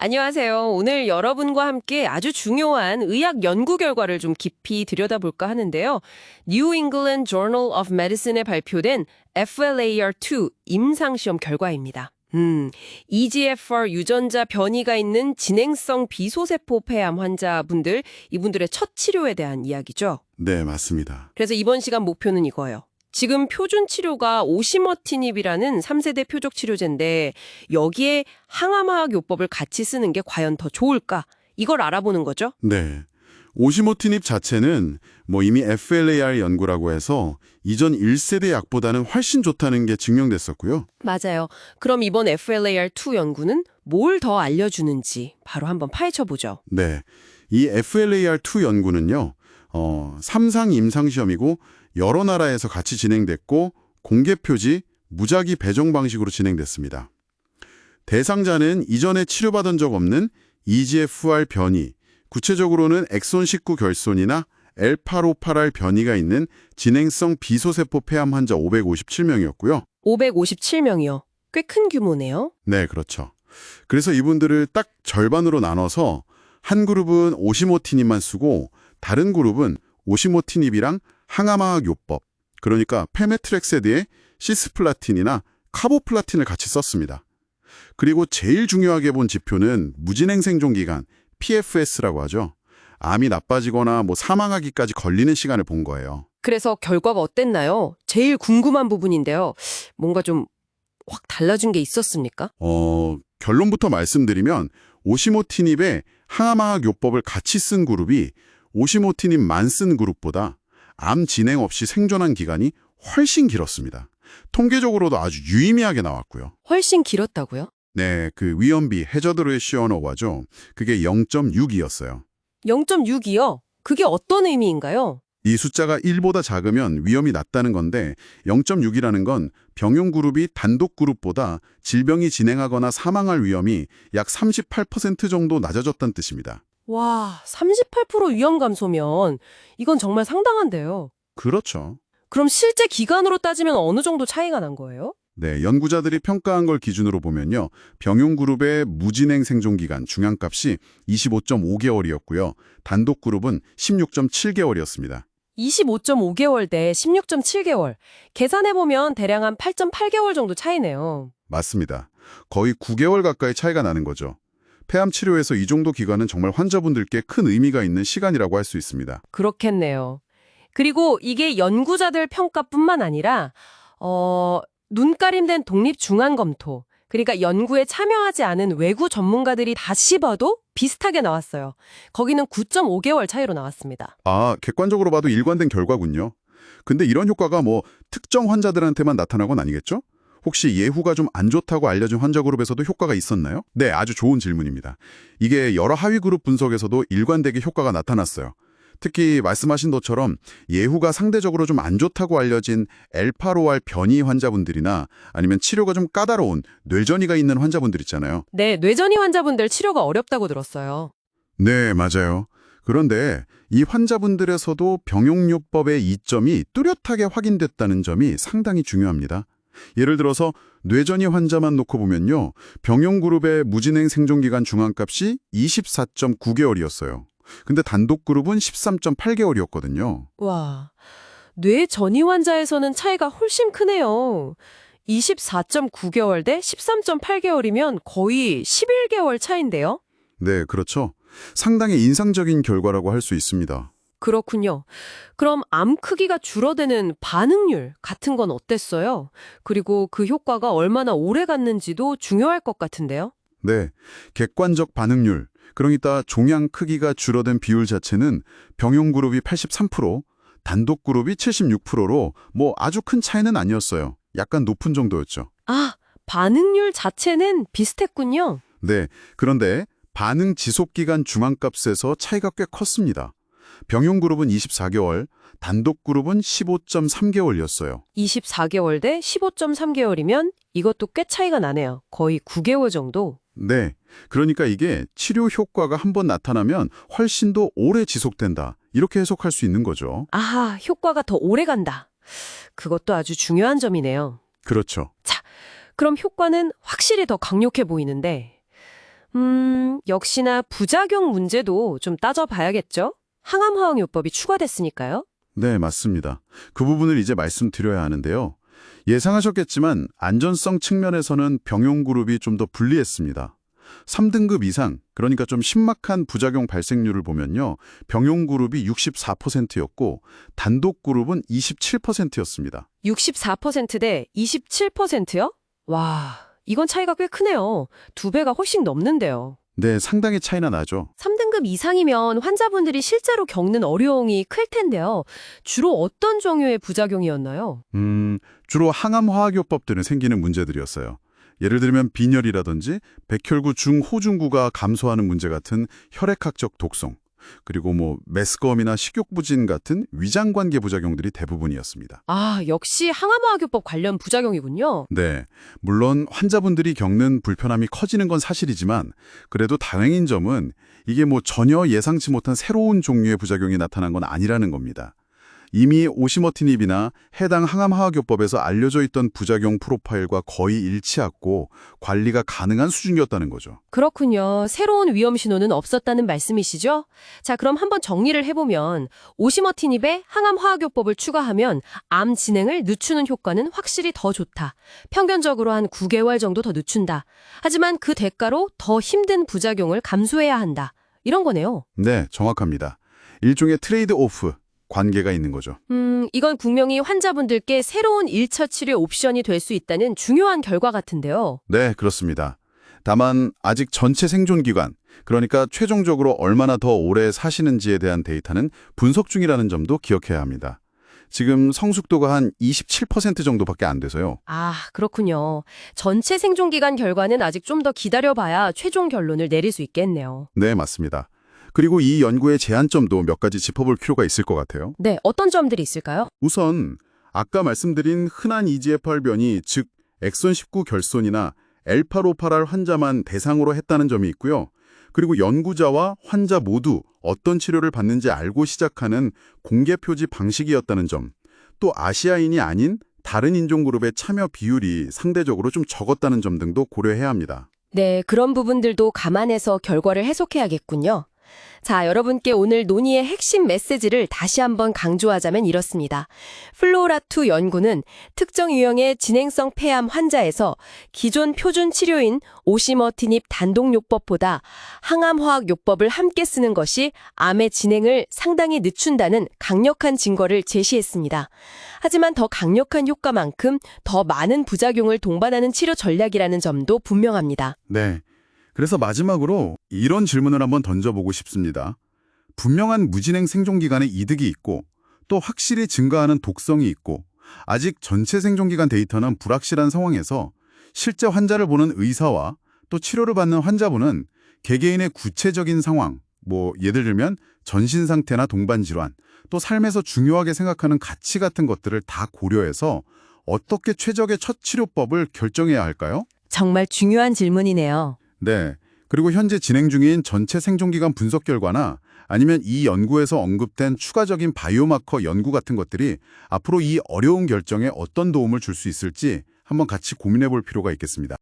안녕하세요. 오늘 여러분과 함께 아주 중요한 의학 연구 결과를 좀 깊이 들여다볼까 하는데요. New England Journal of Medicine에 발표된 FLAR2 임상시험 결과입니다. EGFR 유전자 변이가 있는 진행성 비소세포 폐암 환자분들, 이분들의 첫 치료에 대한 이야기죠. 네, 맞습니다. 그래서 이번 시간 목표는 이거예요. 지금 표준 치료가 오시머티닙이라는 3세대 표적 치료제인데 여기에 항암화학 요법을 같이 쓰는 게 과연 더 좋을까? 이걸 알아보는 거죠. 네. 오시모티닙 자체는 이미 FLAR 연구라고 해서 이전 1세대 약보다는 훨씬 좋다는 게 증명됐었고요. 맞아요. 그럼 이번 FLAR2 연구는 뭘 더 알려주는지 바로 한번 파헤쳐보죠. 네. 이 FLAR2 연구는요. 3상 임상시험이고 여러 나라에서 같이 진행됐고 공개 표지, 무작위 배정 방식으로 진행됐습니다. 대상자는 이전에 치료받은 적 없는 EGFR 변이, 구체적으로는 엑손 19 결손이나 L858R 변이가 있는 진행성 비소세포 폐암 환자 557명이었고요. 557명이요. 꽤 큰 규모네요. 네, 그렇죠. 그래서 이분들을 딱 절반으로 나눠서 한 그룹은 오시모티닙만 쓰고 다른 그룹은 오시모티닙이랑 항암화학 요법, 그러니까 페메트렉세드의 시스플라틴이나 카보플라틴을 같이 썼습니다. 그리고 제일 중요하게 본 지표는 무진행 생존 기간, PFS라고 하죠. 암이 나빠지거나 사망하기까지 걸리는 시간을 본 거예요. 그래서 결과가 어땠나요? 제일 궁금한 부분인데요. 뭔가 좀 확 달라진 게 있었습니까? 결론부터 말씀드리면 오시모티닙의 항암화학 요법을 같이 쓴 그룹이 오시모티닙만 쓴 그룹보다 암 진행 없이 생존한 기간이 훨씬 길었습니다. 통계적으로도 아주 유의미하게 나왔고요. 훨씬 길었다고요? 네, 그 위험비 해저드 레시오라고 하죠. 그게 0.6이었어요. 0.6이요? 그게 어떤 의미인가요? 이 숫자가 1보다 작으면 위험이 낮다는 건데 0.6이라는 건 병용 그룹이 단독 그룹보다 질병이 진행하거나 사망할 위험이 약 38% 정도 낮아졌다는 뜻입니다. 와, 38% 위험 감소면 이건 정말 상당한데요. 그렇죠. 그럼 실제 기간으로 따지면 어느 정도 차이가 난 거예요? 네, 연구자들이 평가한 걸 기준으로 보면요. 병용 그룹의 무진행 생존 기간 중앙값이 25.5개월이었고요. 단독 그룹은 16.7개월이었습니다. 25.5개월 대 16.7개월. 계산해보면 대략 한 8.8개월 정도 차이네요. 맞습니다. 거의 9개월 가까이 차이가 나는 거죠. 폐암 치료에서 이 정도 기간은 정말 환자분들께 큰 의미가 있는 시간이라고 할 수 있습니다. 그렇겠네요. 그리고 이게 연구자들 평가뿐만 아니라 눈가림된 독립중앙검토, 그러니까 연구에 참여하지 않은 외부 전문가들이 다시 봐도 비슷하게 나왔어요. 거기는 9.5개월 차이로 나왔습니다. 아, 객관적으로 봐도 일관된 결과군요. 근데 이런 효과가 특정 환자들한테만 나타난 건 아니겠죠? 혹시 예후가 좀 안 좋다고 알려진 환자 그룹에서도 효과가 있었나요? 네, 아주 좋은 질문입니다. 이게 여러 하위 그룹 분석에서도 일관되게 효과가 나타났어요. 특히 말씀하신 것처럼 예후가 상대적으로 좀 안 좋다고 알려진 L852R 변이 환자분들이나 아니면 치료가 좀 까다로운 뇌전이가 있는 환자분들 있잖아요. 네, 뇌전이 환자분들 치료가 어렵다고 들었어요. 네, 맞아요. 그런데 이 환자분들에서도 병용요법의 이점이 뚜렷하게 확인됐다는 점이 상당히 중요합니다. 예를 들어서 뇌전이 환자만 놓고 보면요. 병용그룹의 무진행 생존기간 중앙값이 24.9개월이었어요. 근데 단독 그룹은 13.8개월이었거든요. 와, 뇌전이 환자에서는 차이가 훨씬 크네요. 24.9개월 대 13.8개월이면 거의 11개월 차인데요? 네, 그렇죠. 상당히 인상적인 결과라고 할 수 있습니다. 그렇군요. 그럼 암 크기가 줄어드는 반응률 같은 건 어땠어요? 그리고 그 효과가 얼마나 오래 갔는지도 중요할 것 같은데요? 네, 객관적 반응률, 그러니까 종양 크기가 줄어든 비율 자체는 병용 그룹이 83%, 단독 그룹이 76%로 아주 큰 차이는 아니었어요. 약간 높은 정도였죠. 아, 반응률 자체는 비슷했군요. 네, 그런데 반응 지속기간 중앙값에서 차이가 꽤 컸습니다. 병용 그룹은 24개월, 단독 그룹은 15.3개월이었어요. 24개월 대 15.3개월이면 이것도 꽤 차이가 나네요. 거의 9개월 정도. 네, 그러니까 이게 치료 효과가 한번 나타나면 훨씬 더 오래 지속된다. 이렇게 해석할 수 있는 거죠. 아하, 효과가 더 오래 간다. 그것도 아주 중요한 점이네요. 그렇죠. 자, 그럼 효과는 확실히 더 강력해 보이는데 역시나 부작용 문제도 좀 따져봐야겠죠? 항암화학요법이 추가됐으니까요. 네, 맞습니다. 그 부분을 이제 말씀드려야 하는데요. 예상하셨겠지만 안전성 측면에서는 병용 그룹이 좀 더 불리했습니다. 3등급 이상, 그러니까 좀 심각한 부작용 발생률을 보면요. 병용 그룹이 64%였고 단독 그룹은 27%였습니다. 64%대 27%요? 와, 이건 차이가 꽤 크네요. 2배가 훨씬 넘는데요. 네, 상당히 차이나 나죠. 3등급 이상이면 환자분들이 실제로 겪는 어려움이 클 텐데요. 주로 어떤 종류의 부작용이었나요? 주로 항암화학요법들은 생기는 문제들이었어요. 예를 들면 빈혈이라든지 백혈구 중호중구가 감소하는 문제 같은 혈액학적 독성, 그리고 메스꺼움이나 식욕부진 같은 위장관계 부작용들이 대부분이었습니다. 아, 역시 항암화학요법 관련 부작용이군요. 네, 물론 환자분들이 겪는 불편함이 커지는 건 사실이지만 그래도 다행인 점은 이게 전혀 예상치 못한 새로운 종류의 부작용이 나타난 건 아니라는 겁니다. 이미 오시머티닙이나 해당 항암화학요법에서 알려져 있던 부작용 프로파일과 거의 일치했고 관리가 가능한 수준이었다는 거죠. 그렇군요. 새로운 위험 신호는 없었다는 말씀이시죠? 자, 그럼 한번 정리를 해보면 오시머티닙에 항암화학요법을 추가하면 암 진행을 늦추는 효과는 확실히 더 좋다. 평균적으로 한 9개월 정도 더 늦춘다. 하지만 그 대가로 더 힘든 부작용을 감수해야 한다. 이런 거네요. 네, 정확합니다. 일종의 트레이드 오프, 관계가 있는 거죠. 이건 분명히 환자분들께 새로운 1차 치료 옵션이 될 수 있다는 중요한 결과 같은데요. 네, 그렇습니다. 다만 아직 전체 생존 기간, 그러니까 최종적으로 얼마나 더 오래 사시는지에 대한 데이터는 분석 중이라는 점도 기억해야 합니다. 지금 성숙도가 한 27% 정도밖에 안 돼서요. 아, 그렇군요. 전체 생존기간 결과는 아직 좀 더 기다려봐야 최종 결론을 내릴 수 있겠네요. 네, 맞습니다. 그리고 이 연구의 제한점도 몇 가지 짚어볼 필요가 있을 것 같아요. 네, 어떤 점들이 있을까요? 우선 아까 말씀드린 흔한 EGFR 변이, 즉 엑선 19 결손이나 L858R 환자만 대상으로 했다는 점이 있고요. 그리고 연구자와 환자 모두 어떤 치료를 받는지 알고 시작하는 공개 표지 방식이었다는 점, 또 아시아인이 아닌 다른 인종 그룹의 참여 비율이 상대적으로 좀 적었다는 점 등도 고려해야 합니다. 네, 그런 부분들도 감안해서 결과를 해석해야겠군요. 자, 여러분께 오늘 논의의 핵심 메시지를 다시 한번 강조하자면 이렇습니다. 플로라2 연구는 특정 유형의 진행성 폐암 환자에서 기존 표준 치료인 오시머티닙 단독요법보다 항암화학요법을 함께 쓰는 것이 암의 진행을 상당히 늦춘다는 강력한 증거를 제시했습니다. 하지만 더 강력한 효과만큼 더 많은 부작용을 동반하는 치료 전략이라는 점도 분명합니다. 네. 그래서 마지막으로 이런 질문을 한번 던져보고 싶습니다. 분명한 무진행 생존기간의 이득이 있고 또 확실히 증가하는 독성이 있고 아직 전체 생존기간 데이터는 불확실한 상황에서 실제 환자를 보는 의사와 또 치료를 받는 환자분은 개개인의 구체적인 상황, 예를 들면 전신 상태나 동반 질환, 또 삶에서 중요하게 생각하는 가치 같은 것들을 다 고려해서 어떻게 최적의 첫 치료법을 결정해야 할까요? 정말 중요한 질문이네요. 네. 그리고 현재 진행 중인 전체 생존기간 분석 결과나 아니면 이 연구에서 언급된 추가적인 바이오마커 연구 같은 것들이 앞으로 이 어려운 결정에 어떤 도움을 줄 수 있을지 한번 같이 고민해 볼 필요가 있겠습니다.